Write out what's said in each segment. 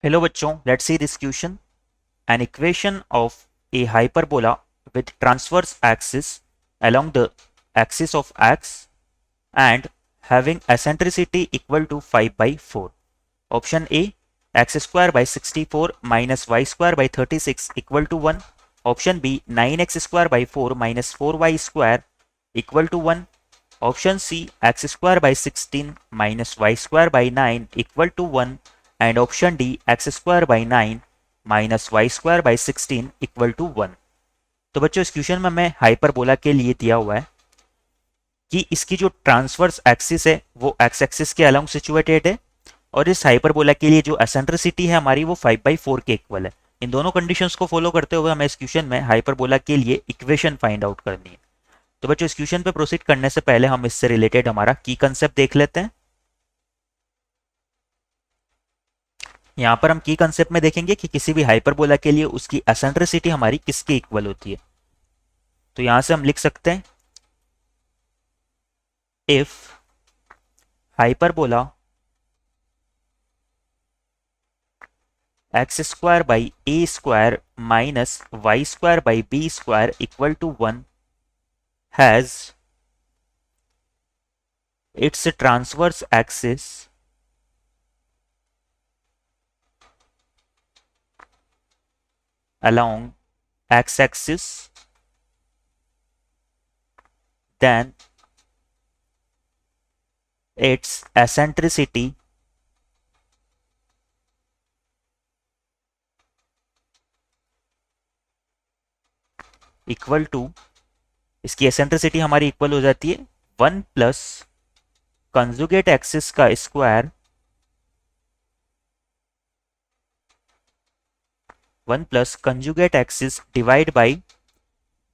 Hello बच्चों, let's see this question. An equation of a hyperbola with transverse axis along the axis of x and having eccentricity equal to 5 by 4. Option A, x square by 64 minus y square by 36 equal to 1. Option B, 9x square by 4 minus 4y square equal to 1. Option C, x square by 16 minus y square by 9 equal to 1. And option D, x square by 9 minus Y square by 16 equal to 1। तो बच्चों इस question में हमें hyperbola के लिए दिया हुआ है कि इसकी जो ट्रांसवर्स एक्सिस है वो एक्स एक्सिस के अलोंग सिचुएटेड है और इस हाइपरबोला के लिए जो एसेंट्रिसिटी है हमारी वो 5/4 के इक्वल है। इन दोनों कंडीशंस को फॉलो करते हुए हमें इस क्वेश्चन में हाइपरबोला के लिए इक्वेशन फाइंड आउट करनी है। तो बच्चों इस क्वेश्चन पे प्रोसीड करने से पहले हम इससे रिलेटेड हमारा की कंसेप्ट देख लेते हैं। यहाँ पर हम की कंसेप्ट में देखेंगे कि किसी भी हाइपरबोला के लिए उसकी एसेंट्रिसिटी हमारी किसके इक्वल होती है। तो यहां से हम लिख सकते हैं if hyperbola X square by A square minus Y square by B square equal to 1 has its transverse axis along x-axis, then its eccentricity equal to, इसकी एसेंट्रिसिटी हमारी इक्वल हो जाती है 1 प्लस कंजुगेट एक्सिस का square 1 plus conjugate axis divide by,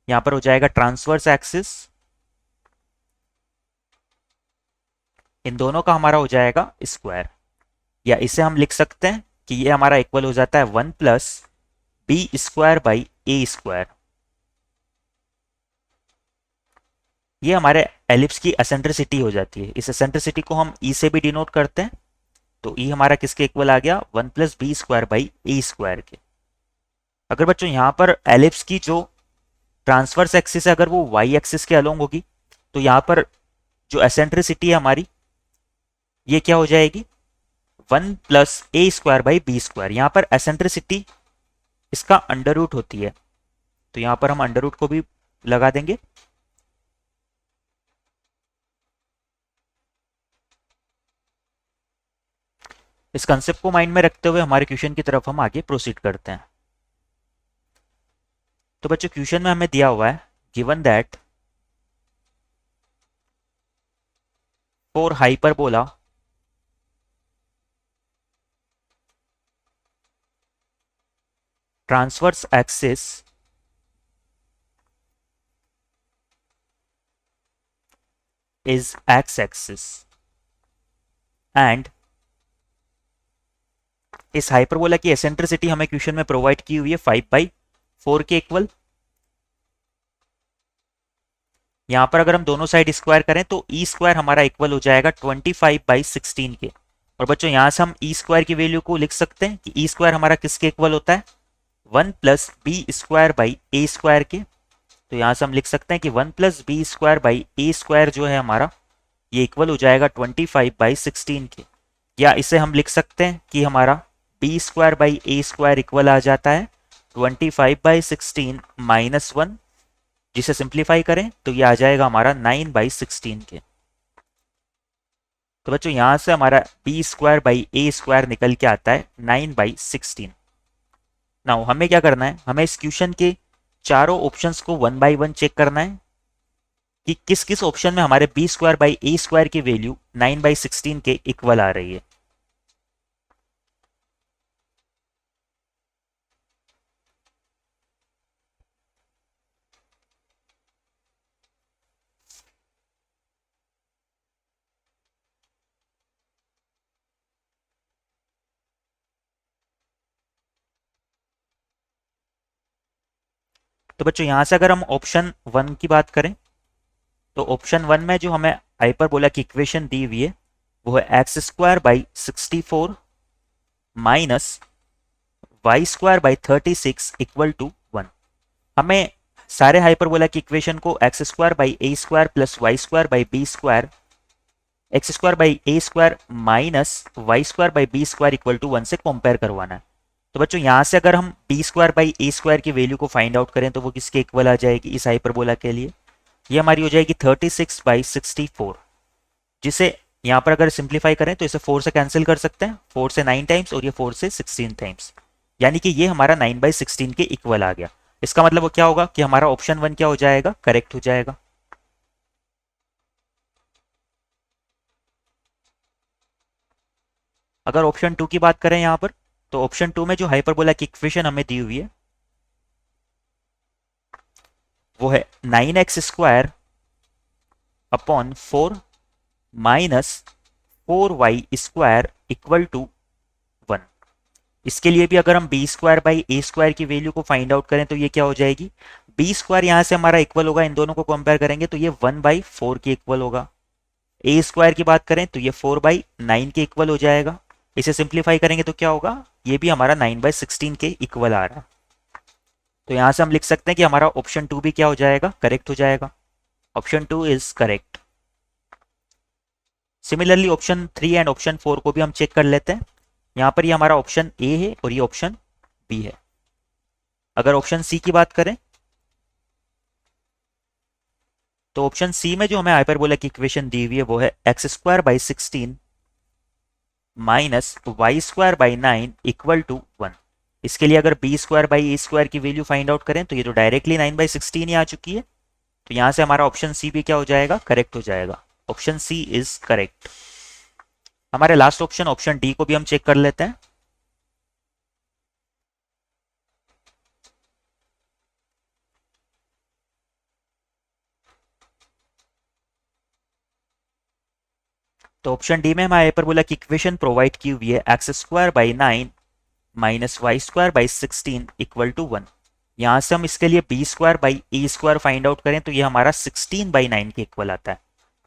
यहां पर हो जाएगा ट्रांसवर्स एक्सिस, इन दोनों का हमारा हो जाएगा स्क्वायर, या इसे हम लिख सकते हैं कि ये हमारा इक्वल हो जाता है 1 plus B square by A square. ये हमारे एलिप्स की एसेंट्रिसिटी हो जाती है। इस एसेंट्रिसिटी को हम ई से भी डिनोट करते हैं, तो ई हमारा किसके इक्वल आ गया 1 plus B square by A square के। अगर बच्चों यहाँ पर एलिप्स की जो ट्रांसवर्स एक्सिस है अगर वो वाई एक्सिस के अलोंग होगी तो यहाँ पर जो एसेंट्रिसिटी है हमारी ये क्या हो जाएगी 1 plus A square by B square. यहाँ पर एसेंट्रिसिटी इसका अंडर रूट होती है, तो यहाँ पर हम अंडर रूट को भी लगा देंगे। इस कंसेप्ट को माइंड में रखते हुए हमारे क्वेश्चन की तरफ हम आगे प्रोसीड करते हैं। तो बच्चों क्वेश्चन में हमें दिया हुआ है given that for hyperbola transverse axis is x-axis and इस हाइपरबोला की एसेंट्रिसिटी हमें क्वेश्चन में प्रोवाइड की हुई है 5/4 के इक्वल। यहां पर अगर हम दोनों साइड स्क्वायर करें तो ई स्क्वायर हमारा इक्वल हो जाएगा 25/16 के। और बच्चों यहां से हम ई स्क्वायर की वैल्यू को लिख सकते हैं कि ई स्क्वायर हमारा किसके इक्वल होता है 1 plus B square by A square के। तो यहां से हम लिख सकते हैं कि 1 plus B square by A square जो है हमारा ये इक्वल हो जाएगा 25/16 के। या इसे हम लिख सकते हैं कि हमारा B square by A square equal आ जाता है 25/16 माइनस 1, जिसे सिंप्लीफाई करें तो ये आ जाएगा हमारा 9/16 के। तो बच्चों यहां से हमारा B square by A square निकल के आता है 9/16। नाउ हमें क्या करना है, हमें इस क्वेश्चन के चारों ऑप्शंस को 1 बाय 1 चेक करना है कि किस किस ऑप्शन में हमारे B square by A square की वैल्यू 9/16 के इक्वल आ रही है। तो बच्चों यहां से अगर हम ऑप्शन 1 की बात करें तो ऑप्शन 1 में जो हमें हाइपरबोला की इक्वेशन दी हुई है वो है X square by 64 minus Y square by 36 equal to 1। हमें सारे हाइपरबोला की इक्वेशन को X square by A square plus Y square by B square, X square by A square minus Y square by B square equal to 1 से compare करवाना है। तो बच्चों यहाँ से अगर हम B square by A square की वैल्यू को फाइंड आउट करें तो वो किसके इक्वल आ जाएगी इस हाइपरबोला के लिए? ये हमारी हो जाएगी 36 बाई 64, जिसे यहाँ पर अगर सिंप्लीफाई करें तो इसे 4 से कैंसिल कर सकते हैं, 4 से 9 टाइम्स और ये 4 से 16 टाइम्स, यानी कि ये हमारा 9 बाई 16 के इक्वल आ गया। इसका मतलब वो क्या होगा कि हमारा ऑप्शन 1 क्या हो जाएगा, करेक्ट हो जाएगा। अगर ऑप्शन 2 की बात करें यहाँ पर, तो ऑप्शन 2 में जो हाइपरबोला की इक्वेशन हमें दी हुई है वो है 9x square upon 4 minus 4y square equal to 1। इसके लिए भी अगर हम B square by A square की वैल्यू को फाइंड आउट करें तो ये क्या हो जाएगी, बी स्क्वायर यहां से हमारा इक्वल होगा, इन दोनों को कंपेयर करेंगे तो ये 1/4 के इक्वल होगा। ए स्क्वायर की बात करें तो ये 4/9 के इक्वल हो जाएगा। इसे सिंप्लीफाई करेंगे तो क्या होगा, ये भी हमारा 9/16 के इक्वल आ रहा है। तो यहां से हम लिख सकते हैं कि हमारा ऑप्शन 2 भी क्या हो जाएगा, करेक्ट हो जाएगा। Option 2 is correct. Similarly option 3 and option 4 को भी हम चेक कर लेते हैं। यहां पर ये हमारा ऑप्शन ए है और ये ऑप्शन बी है। अगर ऑप्शन सी की बात करें तो ऑप्शन सी में जो हमें हाइपरबोला की इक्वेशन दी हुई है वो है X square by 16 minus Y square by 9 equal to 1। इसके लिए अगर B square by A square की वैल्यू फाइंड आउट करें तो ये तो डायरेक्टली 9/16 ही आ चुकी है। तो यहां से हमारा ऑप्शन सी भी क्या हो जाएगा, करेक्ट हो जाएगा। Option C is correct. हमारे लास्ट ऑप्शन ऑप्शन डी को भी हम चेक कर लेते हैं। तो ऑप्शन डी में हमारे हाइपरबोला की इक्वेशन प्रोवाइड की हुई है X square by 9 minus Y square by 16 equal to 1। यहां से हम इसके लिए B square by A square find out करें तो ये हमारा 16/9 के इक्वल आता है।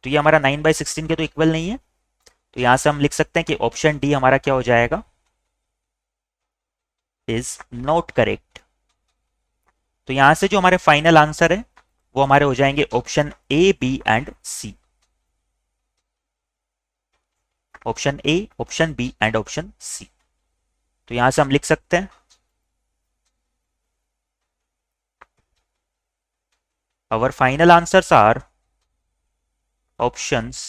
तो ये हमारा 9/16 के तो इक्वल नहीं है। तो यहां से हम लिख सकते हैं कि ऑप्शन डी हमारा क्या हो जाएगा, इज नॉट करेक्ट। तो यहां से जो हमारे फाइनल आंसर है वो हमारे हो जाएंगे option A, B and C. Option A, option B and option C. तो यहां से हम लिख सकते हैं our final answers are options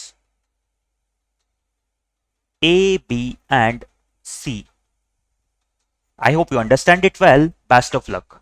A, B and C. I hope you understand it well. Best of luck.